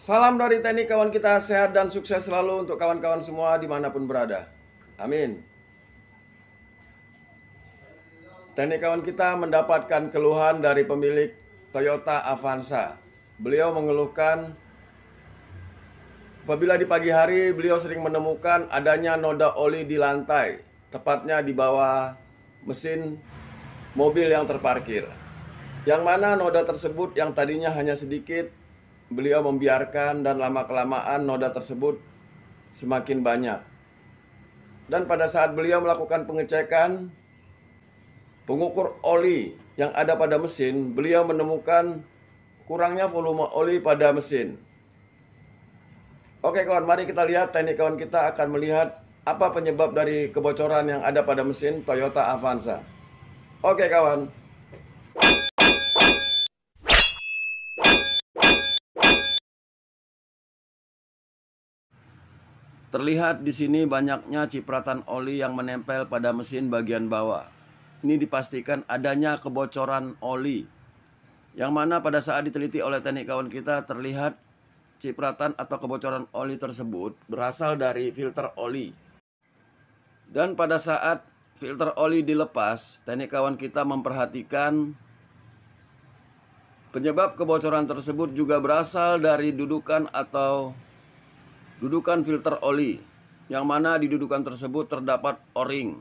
Salam dari teknik kawan kita, sehat dan sukses selalu untuk kawan-kawan semua dimanapun berada. Amin. Teknik kawan kita mendapatkan keluhan dari pemilik Toyota Avanza. Beliau mengeluhkan apabila di pagi hari beliau sering menemukan adanya noda oli di lantai, tepatnya di bawah mesin mobil yang terparkir. Yang mana noda tersebut yang tadinya hanya sedikit, beliau membiarkan dan lama-kelamaan noda tersebut semakin banyak. Dan pada saat beliau melakukan pengecekan pengukur oli yang ada pada mesin, beliau menemukan kurangnya volume oli pada mesin. Oke kawan, mari kita lihat. Teknik kawan kita akan melihat apa penyebab dari kebocoran yang ada pada mesin Toyota Avanza. Oke kawan. Terlihat di sini banyaknya cipratan oli yang menempel pada mesin bagian bawah. Ini dipastikan adanya kebocoran oli, yang mana pada saat diteliti oleh teknik kawan kita terlihat cipratan atau kebocoran oli tersebut berasal dari filter oli. Dan pada saat filter oli dilepas, teknik kawan kita memperhatikan penyebab kebocoran tersebut juga berasal dari dudukan atau dudukan filter oli, yang mana di dudukan tersebut terdapat o-ring.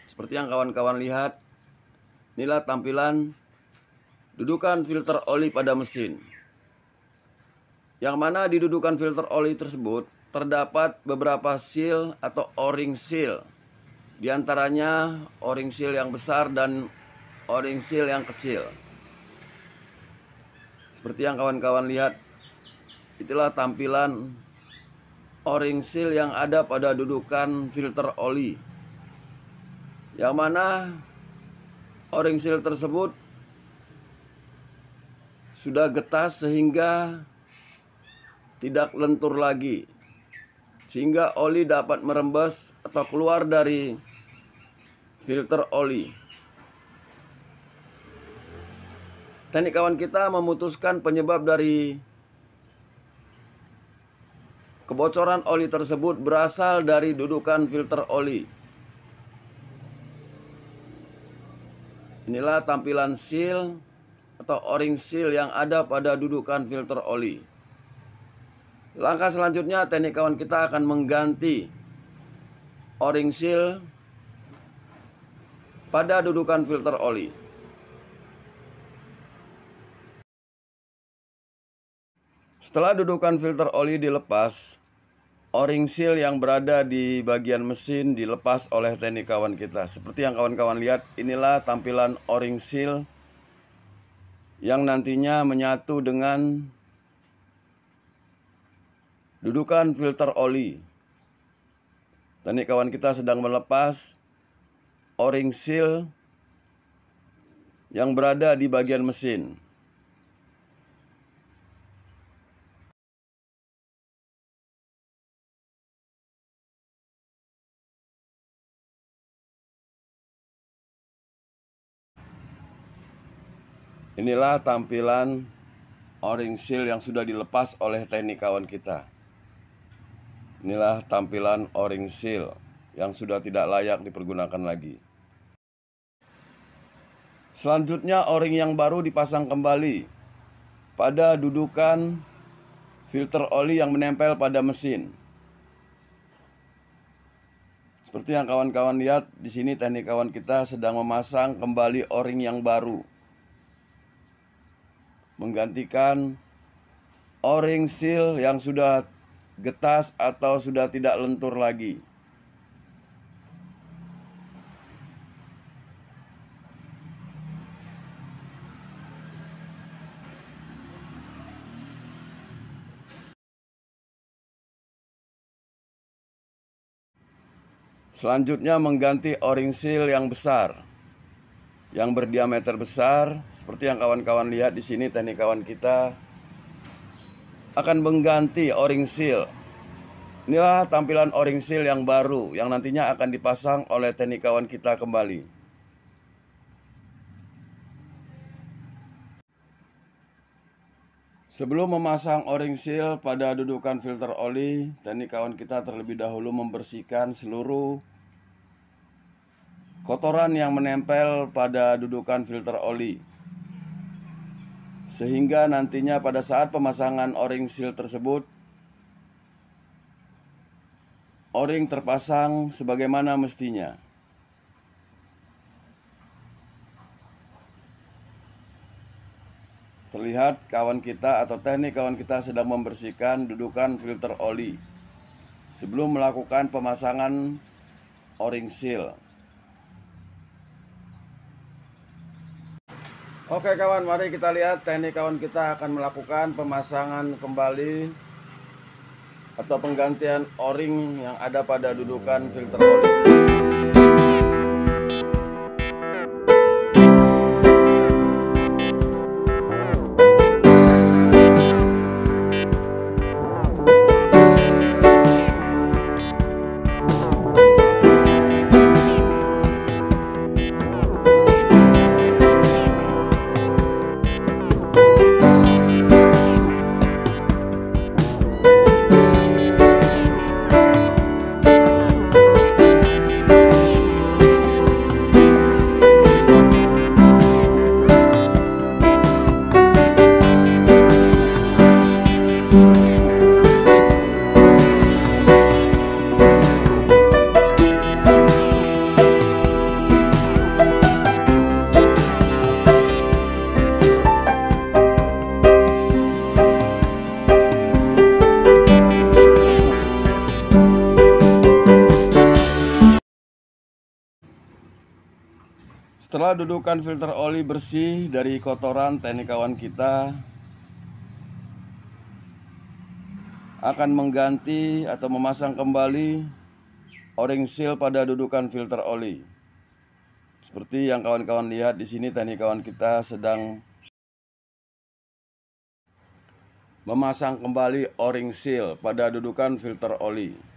Seperti yang kawan-kawan lihat, inilah tampilan dudukan filter oli pada mesin. Yang mana di dudukan filter oli tersebut terdapat beberapa seal atau o-ring seal. Di antaranya o-ring seal yang besar dan o-ring seal yang kecil. Seperti yang kawan-kawan lihat, itulah tampilan o-ring seal yang ada pada dudukan filter oli. Yang mana o-ring seal tersebut sudah getas sehingga tidak lentur lagi, sehingga oli dapat merembes atau keluar dari filter oli. Teknik kawan kita memutuskan penyebab dari kebocoran oli tersebut berasal dari dudukan filter oli. Inilah tampilan seal atau o-ring seal yang ada pada dudukan filter oli. Langkah selanjutnya teknik kawan kita akan mengganti o-ring seal pada dudukan filter oli. Setelah dudukan filter oli dilepas, o-ring seal yang berada di bagian mesin dilepas oleh teknik kawan kita. Seperti yang kawan-kawan lihat, inilah tampilan o-ring seal yang nantinya menyatu dengan dudukan filter oli. Teknik kawan kita sedang melepas o-ring seal yang berada di bagian mesin. Inilah tampilan o-ring seal yang sudah dilepas oleh teknik kawan kita. Inilah tampilan o-ring seal yang sudah tidak layak dipergunakan lagi. Selanjutnya o-ring yang baru dipasang kembali pada dudukan filter oli yang menempel pada mesin. Seperti yang kawan-kawan lihat di sini, teknik kawan kita sedang memasang kembali o-ring yang baru, menggantikan o-ring seal yang sudah getas atau sudah tidak lentur lagi. Selanjutnya mengganti o-ring seal yang besar, yang berdiameter besar. Seperti yang kawan-kawan lihat di sini, teknik kawan kita akan mengganti o-ring seal. Inilah tampilan o-ring seal yang baru yang nantinya akan dipasang oleh teknik kawan kita kembali. Sebelum memasang o-ring seal pada dudukan filter oli, teknik kawan kita terlebih dahulu membersihkan seluruh kotoran yang menempel pada dudukan filter oli, sehingga nantinya pada saat pemasangan o-ring seal tersebut, o-ring terpasang sebagaimana mestinya. Terlihat kawan kita atau teknik kawan kita sedang membersihkan dudukan filter oli sebelum melakukan pemasangan o-ring seal. Oke kawan, mari kita lihat teknik kawan kita akan melakukan pemasangan kembali atau penggantian o-ring yang ada pada dudukan filter oli. Setelah dudukan filter oli bersih dari kotoran, teknik kawan kita akan mengganti atau memasang kembali o-ring seal pada dudukan filter oli. Seperti yang kawan-kawan lihat di sini, teknik kawan kita sedang memasang kembali o-ring seal pada dudukan filter oli.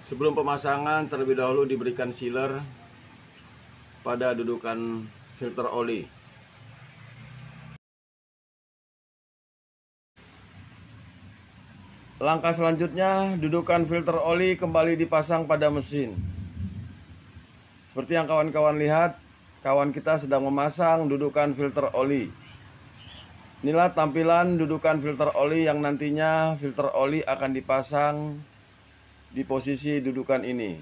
Sebelum pemasangan, terlebih dahulu diberikan sealer pada dudukan filter oli. Langkah selanjutnya, dudukan filter oli kembali dipasang pada mesin. Seperti yang kawan-kawan lihat, kawan kita sedang memasang dudukan filter oli. Inilah tampilan dudukan filter oli yang nantinya filter oli akan dipasang di posisi dudukan ini.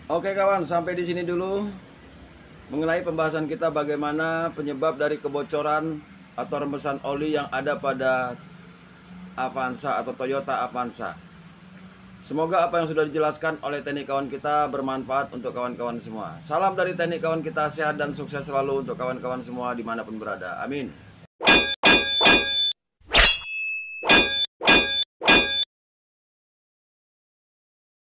Oke kawan, sampai di sini dulu mengenai pembahasan kita bagaimana penyebab dari kebocoran atau rembesan oli yang ada pada Avanza atau Toyota Avanza. Semoga apa yang sudah dijelaskan oleh teknik kawan kita bermanfaat untuk kawan-kawan semua. Salam dari teknik kawan kita, sehat dan sukses selalu untuk kawan-kawan semua dimanapun berada. Amin.